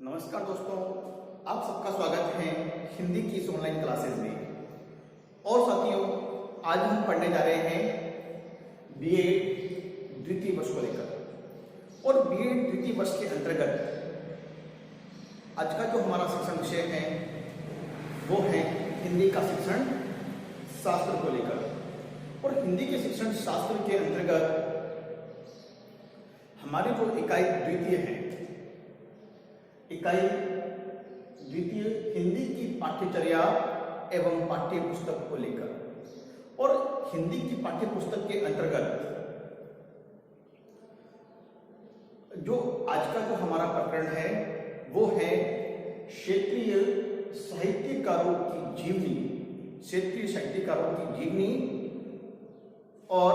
नमस्कार दोस्तों, आप सबका स्वागत है हिंदी की इस ऑनलाइन क्लासेस में। और साथियों, आज हम पढ़ने जा रहे हैं बीएड द्वितीय वर्ष को लेकर। और बीएड द्वितीय वर्ष के अंतर्गत आज का जो हमारा शिक्षण विषय है वो है हिंदी का शिक्षण शास्त्र को लेकर। और हिंदी के शिक्षण शास्त्र के अंतर्गत हमारी जो इकाई द्वितीय है, इकाई द्वितीय हिंदी की पाठ्यचर्या एवं पाठ्य पुस्तक को लेकर। और हिंदी की पाठ्य पुस्तक के अंतर्गत जो आज का जो हमारा प्रकरण है वो है क्षेत्रीय साहित्यकारों की जीवनी, क्षेत्रीय साहित्यकारों की जीवनी और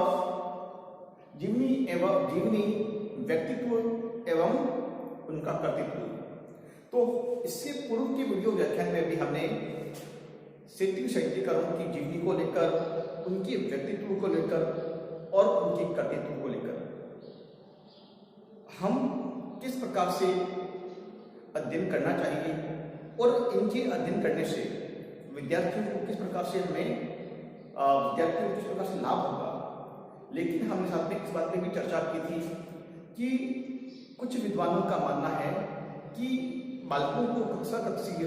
जीवनी व्यक्तित्व एवं उनका कर्तृत्व। तो इससे पूर्व के वीडियो व्याख्यान में भी हमने क्षेत्रीय साहित्यकारों की जीवनी को लेकर, उनके व्यक्तित्व को लेकर और उनके कर्तृत्व को लेकर हम किस प्रकार से अध्ययन करना चाहिए और इनके अध्ययन करने से विद्यार्थियों को किस प्रकार से किस प्रकार से लाभ होगा। लेकिन हमने साथ में इस बात में भी चर्चा की थी कि कुछ विद्वानों का मानना है कि बालकों को कक्षीय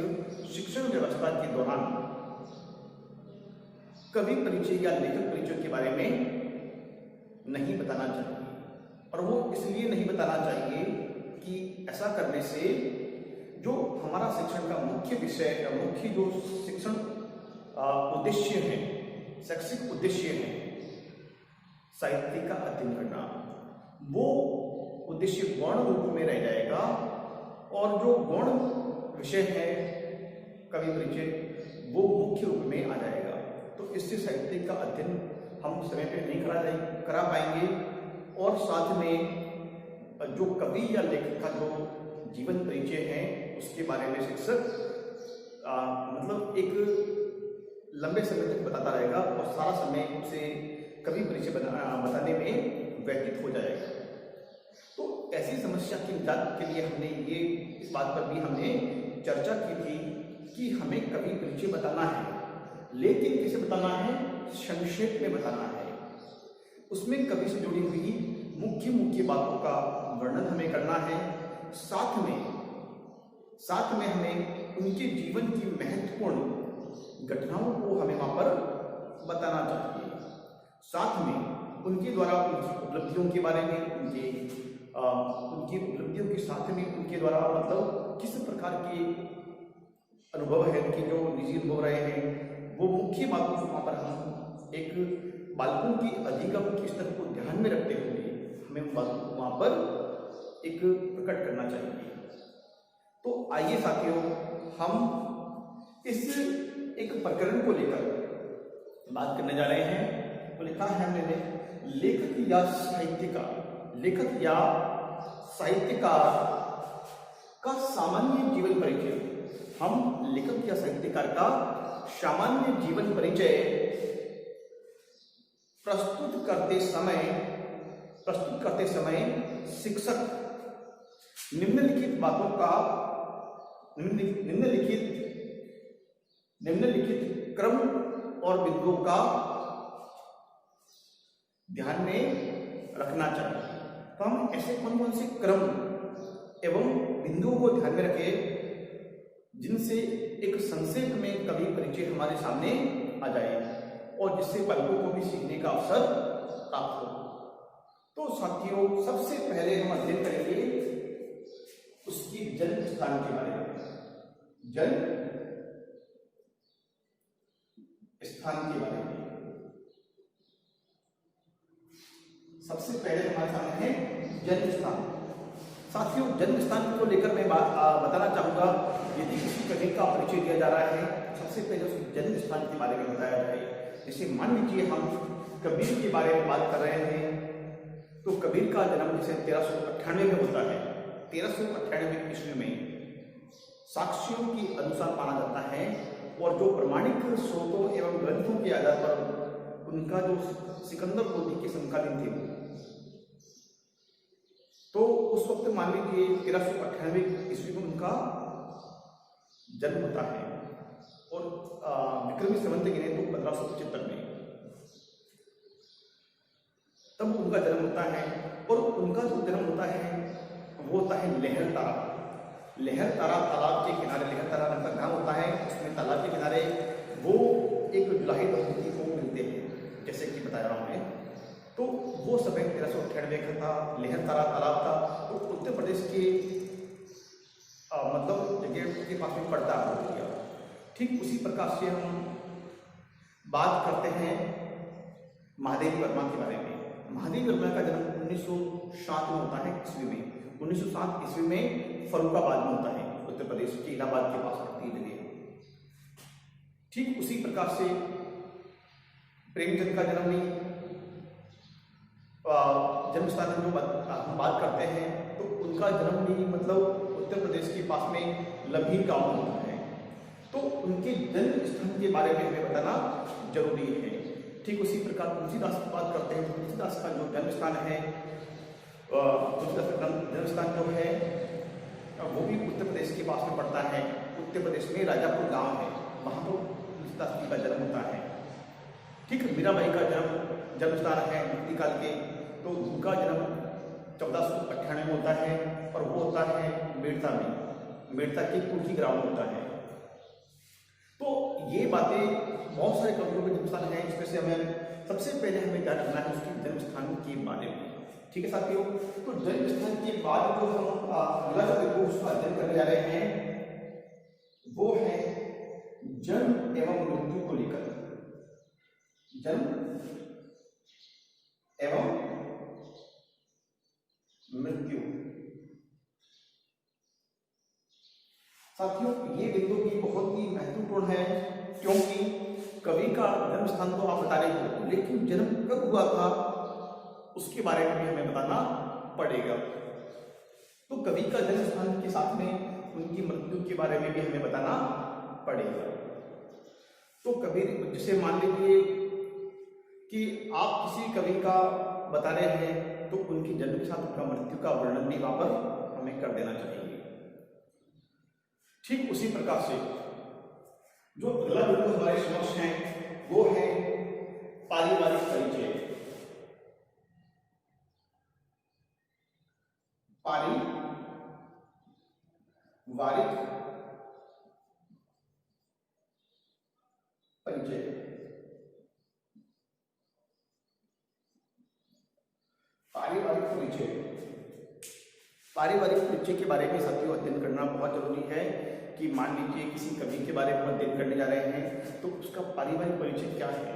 शिक्षण व्यवस्था के दौरान कवि परिचय या लेखक परिचय के बारे में नहीं बताना चाहिए। और वो इसलिए नहीं बताना चाहिए कि ऐसा करने से जो हमारा शिक्षण का मुख्य विषय, मुख्य जो शिक्षण उद्देश्य है, शैक्षिक उद्देश्य है साहित्य का अध्ययन करना, वो उद्देश्य गौण रूप में रह जाएगा। और जो गौण विषय है कवि परिचय वो मुख्य रूप में आ जाएगा। तो इससे साहित्य का अध्ययन हम समय पे नहीं करा पाएंगे। और साथ में जो कवि या लेखक का जो जीवन परिचय है उसके बारे में शिक्षक मतलब एक लंबे समय तक बताता रहेगा और सारा समय उसे कवि परिचय बताने में व्यतीत हो जाएगा। तो ऐसी समस्या की निजात के लिए हमने इस बात पर भी हमने चर्चा की थी कि हमें कवि परिचय बताना है, लेकिन कैसे बताना है, संक्षेप में बताना है। उसमें कवि से जुड़ी हुई मुख्य बातों का वर्णन हमें करना है। साथ में हमें उनके जीवन की महत्वपूर्ण घटनाओं को हमें वहां पर बताना चाहिए। साथ में उनके द्वारा उनकी उपलब्धियों के बारे में, उनकी उपलब्धियों के साथ में उनके द्वारा मतलब किस प्रकार के अनुभव है, उनके जो निजी अनुभव रहे हैं, वो मुख्य बातों को वहाँ पर हम एक बालकों की अधिगम के स्तर को ध्यान में रखते हुए हमें बातों को वहाँ पर एक प्रकट करना चाहिए। तो आइए साथियों, हम इस एक प्रकरण को लेकर बात करने जा रहे हैं। तो लिखा है हमने लेखक या साहित्यकार का सामान्य जीवन परिचय। हम लेखक या साहित्यकार का सामान्य जीवन परिचय प्रस्तुत करते समय शिक्षक निम्नलिखित क्रम और बिंदुओं का ध्यान में रखना चाहिए। तो हम ऐसे कौन से क्रम एवं बिंदुओं को ध्यान में रखें जिनसे एक संक्षेप में कवि परिचय हमारे सामने आ जाए और जिससे बालकों को भी सीखने का अवसर प्राप्त हो। तो साथियों, सबसे पहले हम अध्ययन करेंगे उसकी जन्म स्थान के बारे में। जन्म स्थान के बारे में सबसे पहले हमारे सामने है जन्म स्थान। साथियों, जन्म स्थान को लेकर मैं बताना चाहूंगा, यदि किसी कवि का परिचय दिया जा रहा है सबसे पहले उसके जन्म स्थान के बारे में बताया जाए। जैसे मान लीजिए हम कबीर के बारे में बात कर रहे हैं, तो कबीर का जन्म जैसे 1398 में होता है। 1398 ईस्वी में साक्ष्यों के अनुसार माना जाता है और जो प्रमाणिक स्रोतों एवं ग्रंथों के आधार पर उनका जो सिकंदर लोदी के समकालीन थे, तो उस वक्त मान लीजिए 1398 ईस्वी में उनका जन्म होता है, और विक्रमी संवत गिने तो 1575 में तब उनका जन्म होता है। और उनका जो जन्म होता है वो होता है लहर तारा। लहर तारा तालाब के किनारे, लहर तारा नाम का गाँव होता है, उसमें तालाब के किनारे वो एक जुलाही दंपति को मिलते हैं, जैसे कि बताया रहा हूँ मैं। तो वो समय 1398 का था, लहर तारा तालाब था, तो उत्तर प्रदेश के मतलब जगह के पास में पड़ता है। ठीक उसी प्रकार से हम बात करते हैं महादेवी वर्मा के बारे में। महादेवी वर्मा का जन्म 1907 में होता है ईस्वी में। 1907 ईस्वी में फर्रुखाबाद में होता है, उत्तर प्रदेश के इलाहाबाद के पास पड़ती है जगह। ठीक उसी प्रकार से प्रेमचंद का जन्म भी जन्म स्थान में जो हम बात करते हैं तो उनका जन्म भी मतलब उत्तर प्रदेश के पास में लभीर गांव में होता है। तो उनके जन्म स्थान के बारे में हमें बताना जरूरी है। ठीक उसी प्रकार तुलसीदास की बात करते हैं। तुलसीदास का जो जन्म स्थान है, तुलसीदास का जन्म स्थान जो है वो भी उत्तर प्रदेश के पास में पड़ता है। उत्तर प्रदेश में राजापुर गांव है, वहाँ पर तुलसीदास जी का जन्म होता है। ठीक मीराबाई का जन्म स्थान है मुक्ति काल के, तो उनका जन्म 1498 में होता है, और वो होता है मेड़ता में, मेड़ता के कुर्की ग्राम में होता है। तो ये बातें बहुत सारे कवियों के जन्म स्थान हैं, इसमें से हमें सबसे पहले हमें क्या करना है उसकी जन्म स्थान के बारे में। ठीक है साथियों, तो जन्म स्थान के बाद जो हम अगला जो उसका अध्ययन करने जा रहे हैं वो है जन्म एवं मृत्यु को लेकर। जन्म एवं मृत्यु। साथियों ये बिंदु भी बहुत ही महत्वपूर्ण है, क्योंकि कवि का जन्म स्थान तो आप बता रहे हो, लेकिन जन्म कब हुआ था उसके बारे में भी हमें बताना पड़ेगा। तो कवि का जन्म स्थान के साथ में उनकी मृत्यु के बारे में भी हमें बताना पड़ेगा। तो कवि जैसे मान लीजिए कि आप किसी कवि का बता रहे हैं तो उनकी जन्म के साथ उनका मृत्यु का वर्णन भी वहां पर हमें कर देना चाहिए। ठीक उसी प्रकार से जो अगला बिंदु हमारे समक्ष है वो है पारिवारिक परिचय। पारिवारिक परिचय। पारिवारिक परिचय, पारिवारिक परिचय के बारे में साथियों अध्ययन करना बहुत जरूरी है। कि मान लीजिए किसी कवि के बारे में अध्ययन करने जा रहे हैं तो उसका पारिवारिक परिचय क्या है,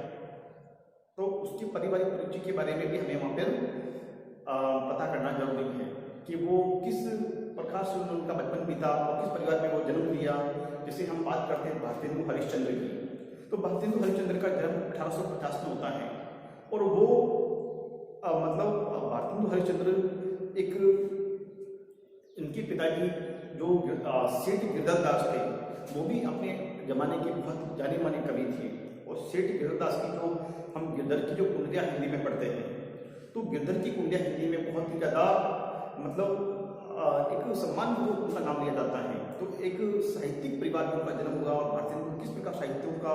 तो उसके पारिवारिक परिचय के बारे में भी हमें वहां पर पता करना जरूरी है कि वो किस प्रकार से उनका बचपन बीता और किस परिवार में वो जन्म लिया। जैसे हम बात करते हैं भारतेंदु हरिश्चंद्र की, तो भारतेंदु हरिश्चंद्र का जन्म 1850 में होता है, और वो मतलब भारतेंदु हरिश्चंद्र एक इनके पिताजी जो सेठ गिरधरदास थे वो भी अपने जमाने के बहुत जाने माने कवि थे। और सेठ गिरधरदास की जो हम गिरधर की जो कुंडिया हिंदी में पढ़ते हैं, तो गिरधर की कुंडिया हिंदी में बहुत ही ज़्यादा मतलब एक सम्मान पूर्वक उनका नाम लिया जाता है। तो एक साहित्यिक परिवार में उनका जन्म हुआ, और भारतेंदु किस प्रकार साहित्यों का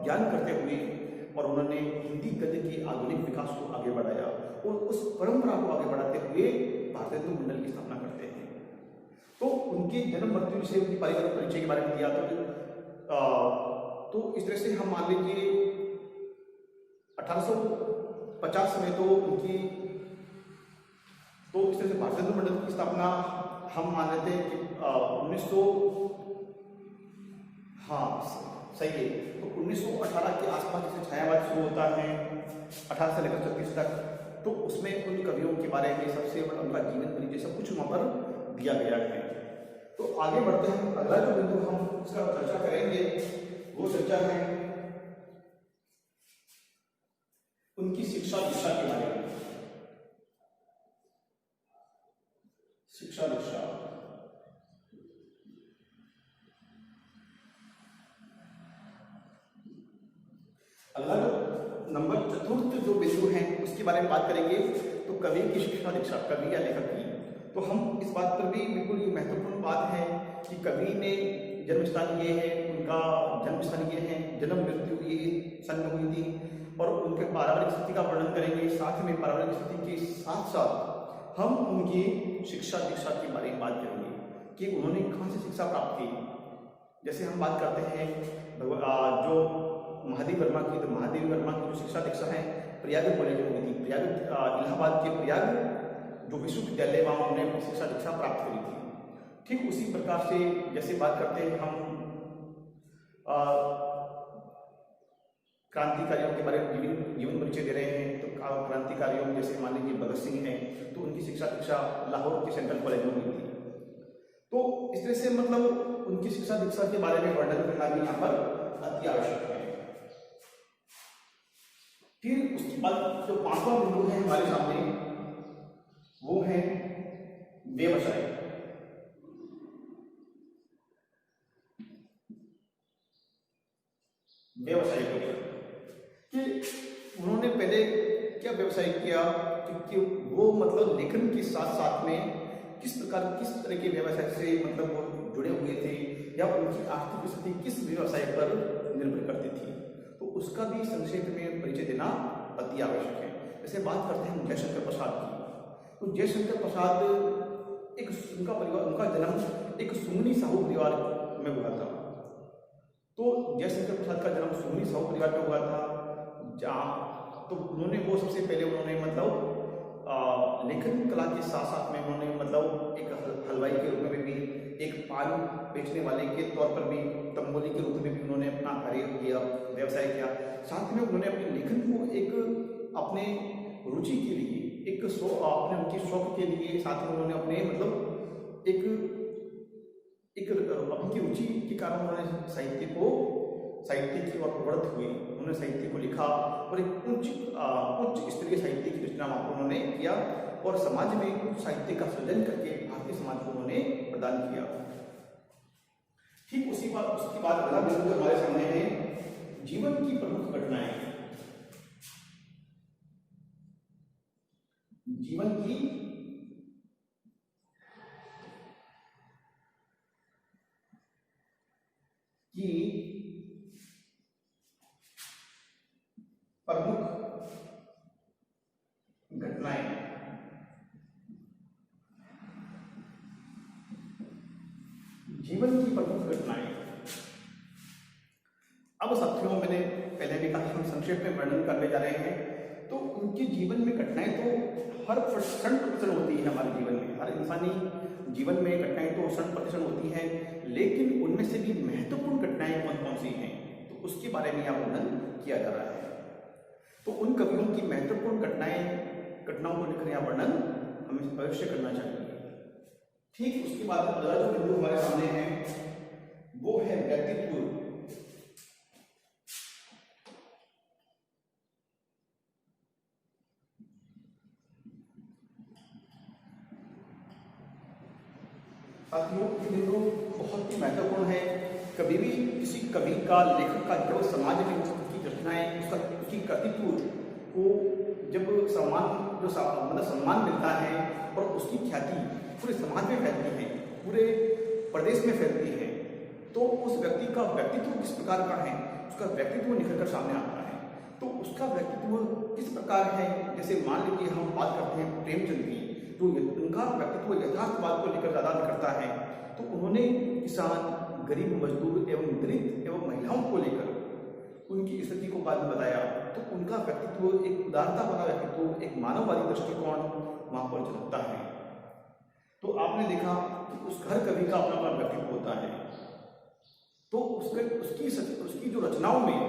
ज्ञान करते हुए और उन्होंने हिंदी गद्य के आधुनिक विकास को आगे बढ़ाया, और उस परंपरा को आगे बढ़ाते हुए भारतेंदु मंडल की स्थापना करते हैं। तो उनके जन्म मृत्यु से उनकी पारिवारिक परिचय के बारे में दिया। तो इस तरह से हम मान लीजिए 1850 में तो उनकी तो इस तरह से भारतेंदु मंडल की स्थापना हम मान लेते हैं कि 1900 हाँ सही है, तो 1918 के आसपास जैसे छायावाद शुरू होता है 18 से लेकर 36 तक, तो उसमें उन कवियों के बारे में सबसे बड़ा उनका जीवन परिचय सब कुछ वहां पर दिया गया है। तो आगे बढ़ते हैं, अगला जो बिंदु हम उसका चर्चा करेंगे वो चर्चा है उनकी शिक्षा दीक्षा के बारे में। शिक्षा दीक्षा अगला नंबर चतुर्थ जो बिंदु है उसके बारे में बात करेंगे। तो कवि की शिक्षा दीक्षा, कवि या लेखक की, तो हम इस बात पर भी बिल्कुल ये महत्वपूर्ण बात है कि कवि ने जन्म स्थान ये है, उनका जन्म स्थान ये है, जन्म मृत्यु ये सन में हुई थी, और उनके पारिवारिक स्थिति का वर्णन करेंगे। साथ में पारिवारिक स्थिति के साथ साथ हम उनकी शिक्षा दीक्षा के बारे में बात करेंगे कि उन्होंने कहाँ से शिक्षा प्राप्त की। जैसे हम बात करते हैं जो महादेव वर्मा की, तो महादेव वर्मा की जो शिक्षा दीक्षा है प्रयाग कॉलेज में हुई थी। प्रयाग इलाहाबाद के प्रयाग जो विश्वविद्यालय वहाँ उन्होंने अपनी शिक्षा दीक्षा प्राप्त करी थी। ठीक उसी प्रकार से जैसे बात करते हैं हम क्रांतिकारियों के बारे में जीवन परिचय दे रहे हैं, तो क्रांतिकारियों जैसे मान लीजिए भगत सिंह हैं, तो उनकी शिक्षा दीक्षा लाहौर के सेंट्रल कॉलेज में हुई थी। तो इस तरह से मतलब उनकी शिक्षा दीक्षा के बारे में वर्णन करना भी यहाँ पर अति आवश्यक है। फिर उसके बाद जो पांचवा बिंदु है हमारे सामने वो है व्यवसाय। व्यवसाय कि उन्होंने पहले क्या व्यवसाय किया कि वो मतलब लेखन के साथ साथ में किस तरह के व्यवसाय से मतलब वो जुड़े हुए थे, या उनकी आर्थिक स्थिति किस व्यवसाय पर निर्भर करती थी, तो उसका भी संक्षेप में परिचय देना अति आवश्यक है। जैसे बात करते हैं जयशंकर प्रसाद की, तो जयशंकर प्रसाद उनका परिवार, उनका जन्म एक सुमनी साहू परिवार में हुआ था। तो जयशंकर प्रसाद का जन्म सुमनी साहू परिवार में हुआ था, जहाँ तो उन्होंने वो सबसे पहले उन्होंने मतलब लेखन कला के साथ साथ में उन्होंने मतलब एक हलवाई के रूप में भी, एक पान बेचने वाले के तौर पर भी, तंबोली के रूप में भी उन्होंने अपना कार्य किया, व्यवसाय किया। साथ में उन्होंने अपने लेखन को एक अपने रुचि के लिए, एक अपने उनके शौक के लिए, साथ में उन्होंने अपने मतलब एक अपनी रुचि के कारण उन्होंने साहित्य की ओर प्रवृत्त हुए। उन्होंने साहित्य को लिखा और एक उच्च स्तरीय साहित्य की रचना उन्होंने किया, और समाज में उच्च साहित्य का सृजन करके भारतीय समाज को उन्होंने प्रदान किया। ठीक उसके बाद अगला बिंदु हमारे सामने है जीवन की प्रमुख घटनाएं। जीवन की प्रमुख घटनाएं। जीवन की प्रमुख घटनाएं। अब साथियों, मैंने पहले भी कहा हम संक्षेप में वर्णन करने जा रहे हैं। तो उनके जीवन में घटनाएं तो हर क्षण प्रतिक्षण होती है हमारे जीवन में, हर इंसानी जीवन में घटनाएं तो क्षण प्रतिक्षण होती हैं, लेकिन उनमें से भी महत्वपूर्ण घटनाएं कौन कौन सी हैं, तो उसके बारे में यहाँ वर्णन किया जा रहा है। तो उन कवियों की महत्वपूर्ण घटनाओं को लेकर यहाँ वर्णन हमें अवश्य करना चाहिए। ठीक उसके बाद अगला जो बिंदु हमारे सामने है वो है व्यक्तित्व। साथियों, ये बिंदु बहुत ही महत्वपूर्ण है। कभी भी किसी कवि का, लेखक का जब समाज में उसकी रचनाएं, उसकी कृतित्व को जब सम्मान मिलता है और उसकी ख्याति पूरे समाज में फैलती है, पूरे प्रदेश में फैलती है, तो उस व्यक्ति का व्यक्तित्व किस प्रकार का है, उसका व्यक्तित्व निखर कर सामने आता है। तो उसका व्यक्तित्व किस प्रकार है, जैसे मान लीजिए हम बात करते हैं प्रेमचंद की, तो उनका व्यक्तित्व यथार्थवाद को लेकर ज्यादा निकलता है। तो उन्होंने किसान, गरीब, मजदूर एवं दलित एवं महिलाओं को लेकर उनकी स्थिति को बाद में बताया। तो उनका व्यक्तित्व एक उदारता वाला व्यक्तित्व, एक मानववादी दृष्टिकोण वहां पर झलकता है। तो आपने देखा कि उस हर कवि का अपना अपना व्यक्तित्व होता है, तो उसकी जो रचनाओं में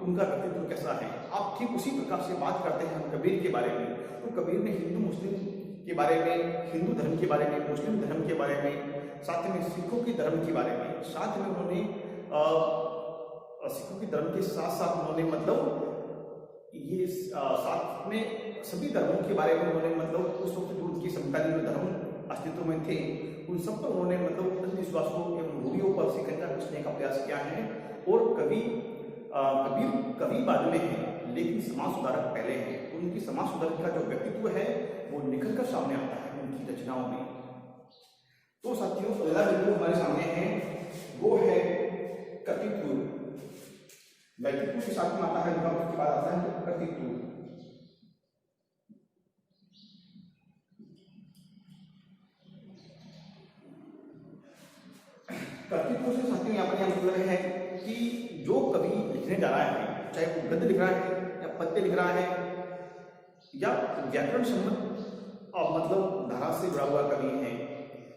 उनका व्यक्तित्व कैसा है। आप ठीक उसी प्रकार से बात करते हैं हम कबीर के बारे में, तो कबीर ने हिंदू मुस्लिम के बारे में, हिंदू धर्म के बारे में, मुस्लिम धर्म के बारे में, साथ में सिखों के धर्म के बारे में, साथ में उन्होंने सिखों के धर्म के साथ साथ उन्होंने मतलब ये साथ में सभी धर्मों के बारे में उन्होंने मतलब उस वक्त जो उनकी समकालीन धर्म अस्तित्व में थे उन सब पर उन्होंने मतलब अंधविश्वासों एवं रूढ़ियों पर शिकंजा कसने का प्रयास किया है। और कवि बाद में है, लेकिन समाज सुधारक पहले हैं। तो उनकी समाज सुधारक का जो व्यक्तित्व है वो निखर कर सामने आता है उनकी रचनाओं में। तो साथियों अगला बिंदु हमारे सामने है वो है कर्तृत्व। व्यक्तित्व के साथ में आता है विभाग के बाद आता है कर्तृत्व। कर्तृत्व से साथियों यहाँ पर यह मतलब है कि जो कवि लिखने जा रहा है, चाहे वो गद्य लिख रहा है या पद्य लिख रहा है या व्याकरण सम्मत मतलब धारा से जुड़ा हुआ कवि है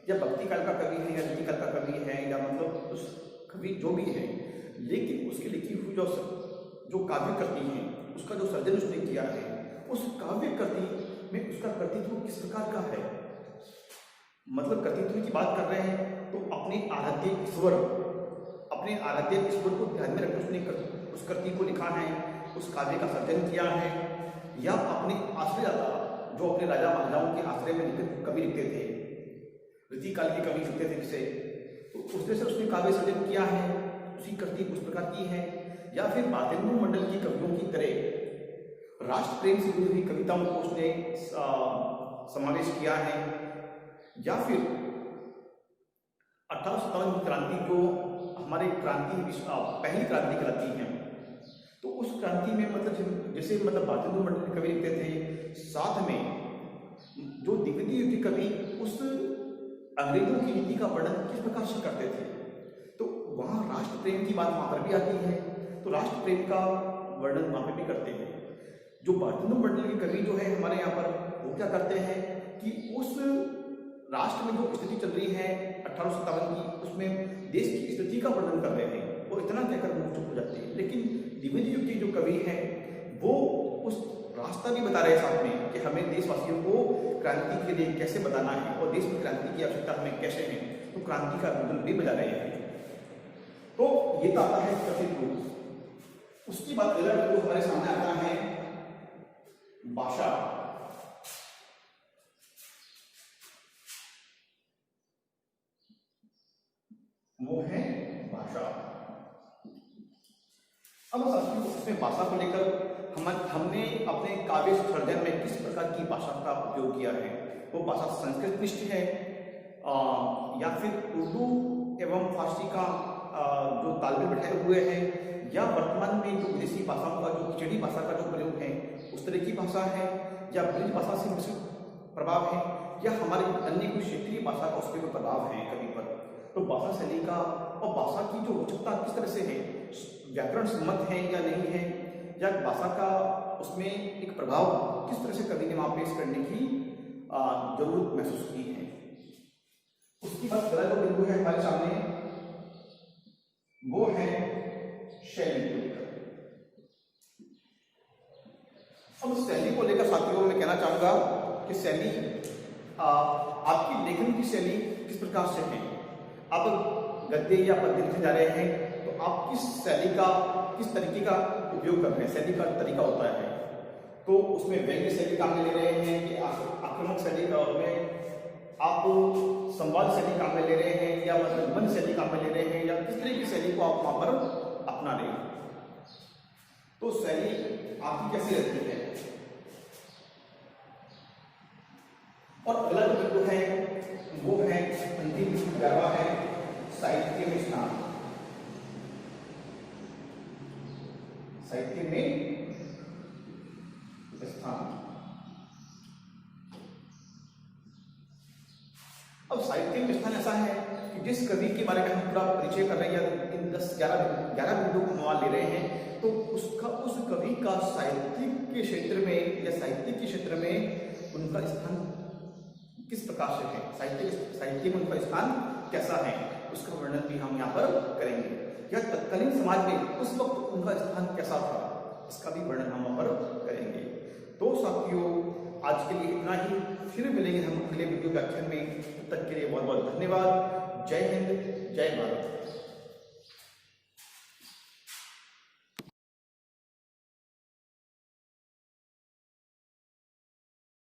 या भक्ति काल का कवि है या नीति काल का कवि है या मतलब उस कवि जो भी है, लेकिन उसकी लिखी हुई जो काव्य कृति है उसका जो सर्जन उसने किया है, उस काव्य कृति में उसका कर्तृत्व किस प्रकार का है। मतलब कर्तृत्व की बात कर रहे हैं तो अपने आराध्य ईश्वर को ध्यान में रखकर उसने उस कृति को लिखा है, उस काव्य का सर्जन किया है, या अपने आश्रयदाता जो अपने राजा महाराजाओं के आश्रय में कवि लिखते थे, रीति काल के कवि लिखते थे जिसे, तो उस तरह से उसने काव्य सर्जन किया है, उसी कृति उस प्रकार की है। या फिर भारतेंदु मंडल की कवियों की तरह राष्ट्र प्रेम से जुड़ी हुई कविताओं को उसने समावेश किया है। या फिर 1857 की क्रांति जो हमारे पहली क्रांति कहलाती है, तो उस क्रांति में मतलब जैसे मतलब भारतेंदु मंडल के कवि लिखते थे, साथ में जो दिग्विजय युग के कवि उस अंग्रेजों की नीति का वर्णन किस प्रकार से करते थे, तो वहाँ राष्ट्र प्रेम की बात वहाँ पर भी आती है, तो राष्ट्र प्रेम का वर्णन वहाँ पे भी करते हैं। जो भारतेंदु मंडल के कवि जो है हमारे यहाँ पर वो क्या करते हैं कि उस राष्ट्र में जो स्थिति चल रही है 1857 की, उसमें देश की स्थिति का वर्णन कर रहे हैं, वो इतना कहकर मुंह चुप हो जाते हैं। लेकिन दिग्विजय युग के जो कवि हैं वो उस रास्ता भी बता रहे हैं साथ में कि हमें देशवासियों को क्रांति के लिए कैसे बताना है और देश में क्रांति की आवश्यकता हमें कैसे है, तो क्रांति का बिल्कुल भी बजा रहे हैं। तो ये तो आता है कर्तृत्व। उसकी बात अगर तो हमारे सामने आता है भाषा। वो है भाषा। अब साथियों उसमें भाषा को लेकर हमने अपने काव्य सर्जन में किस प्रकार की भाषा का उपयोग किया है, वो भाषा संस्कृत निष्ठ है या फिर उर्दू एवं फारसी का जो तालमेल बैठाए हुए हैं, या वर्तमान में जो विदेशी भाषाओं का जो खिचड़ी भाषा का जो प्रयोग है उस तरह की भाषा है, या ब्रिज भाषा से मिश्रित प्रभाव है, या हमारे अन्य कोई क्षेत्रीय भाषा का उस पर प्रभाव है कवि पर। तो भाषा शैली का और भाषा की जो रोचकता किस तरह से है, व्याकरण सम्मत है या नहीं है, या भाषा का उसमें एक प्रभाव किस तरह से कवि ने वहां पेश करने की जरूरत महसूस की है। उसकी बात जो बिंदु है हमारे सामने वो है शैली को लेकर। अब शैली को लेकर साथियों मैं कहना चाहूंगा कि शैली आपकी लेखन की शैली किस प्रकार से है। आप गद्य या पद्य लिखने जा रहे हैं तो आप किस शैली का किस तरीके का उपयोग कर रहे हैं, शैली का तरीका होता है। तो उसमें व्यंग्य शैली काम में ले रहे हैं कि आक्रामक शैली का, उसमें आप संवाद शैली काम में ले रहे हैं या मतलब निबंध शैली काम में ले रहे हैं, या किस तरह की शैली को आप वहां पर अपना रहे हैं। तो शैली आपकी कैसी रहती है। और अगला जो बिंदु है वो है अंतिम 11वां है साहित्य में स्थान। साहित्य में स्थान। अब साहित्य में स्थान ऐसा है कि जिस कवि के बारे में हम पूरा परिचय कर रहे हैं या इन 10-11 बिंदु को हम ले रहे हैं, तो उस कवि का साहित्य के क्षेत्र में या साहित्य के क्षेत्र में उनका स्थान किस प्रकार से है, साहित्य में उनका स्थान कैसा है, उसका वर्णन भी हम यहाँ पर करेंगे। या तत्कालीन समाज में उस वक्त उनका स्थान कैसा था, इसका भी वर्णन हम वहां पर करेंगे। तो साथियों आज के लिए इतना ही, फिर मिलेंगे हम अगले वीडियो व्याख्यान में। तब तक के लिए बहुत बहुत धन्यवाद। जय हिंद, जय भारत।